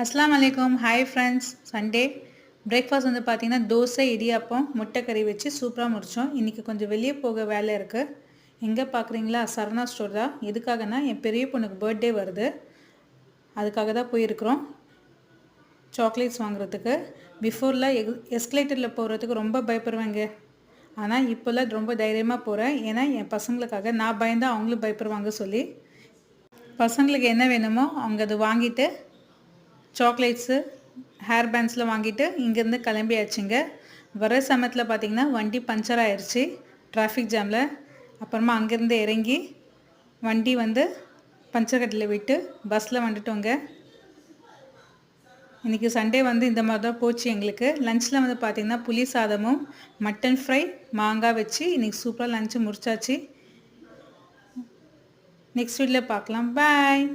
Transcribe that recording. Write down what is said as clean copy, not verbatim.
அஸ்ஸலாமு அலைக்கும். Hi friends. Sunday breakfast வந்து பார்த்தீங்கன்னா தோசை, இடியாப்பம், முட்டை கறி வச்சு சூப்பராக முடித்தோம். இன்றைக்கி கொஞ்சம் வெளியே போக வேலை இருக்குது. எங்கே பார்க்குறீங்களா? சரணா ஸ்டோர் தான். எதுக்காகனா என் பெரிய பொண்ணுக்கு பர்த்டே வருது. அதுக்காக தான் போயிருக்கிறோம் சாக்லேட்ஸ் வாங்குறதுக்கு. பிஃபோரில் எஸ்கலேட்டரில் போகிறதுக்கு ரொம்ப பயப்படுவேங்க. ஆனால் இப்போல்லாம் ரொம்ப தைரியமாக போகிறேன். ஏன்னா என் பசங்களுக்காக நான் பயந்தால் அவங்களும் பயப்படுவாங்க சொல்லி. பசங்களுக்கு என்ன வேணுமோ அவங்க அதை வாங்கிட்டு சாக்லேட்ஸு ஹேர் பேண்ட்ஸில் வாங்கிட்டு இங்கேருந்து கிளம்பியாச்சுங்க. வர சமயத்தில் பார்த்திங்கன்னா வண்டி பஞ்சர் ஆயிடுச்சு டிராஃபிக் ஜாமில். அப்புறமா அங்கேருந்து இறங்கி வண்டி வந்து பஞ்சர் கட்டில் விட்டு பஸ்ஸில் வந்துட்டோங்க. இன்றைக்கி சண்டே வந்து இந்த மாதிரி தான் போச்சு எங்களுக்கு. லஞ்சில் வந்து பார்த்திங்கன்னா புளி சாதமும் மட்டன் ஃப்ரை மாங்காய் வச்சு இன்றைக்கி சூப்பராக லஞ்சு முடிச்சாச்சு. நெக்ஸ்ட் வீடியோவில் பார்க்கலாம். பாய்.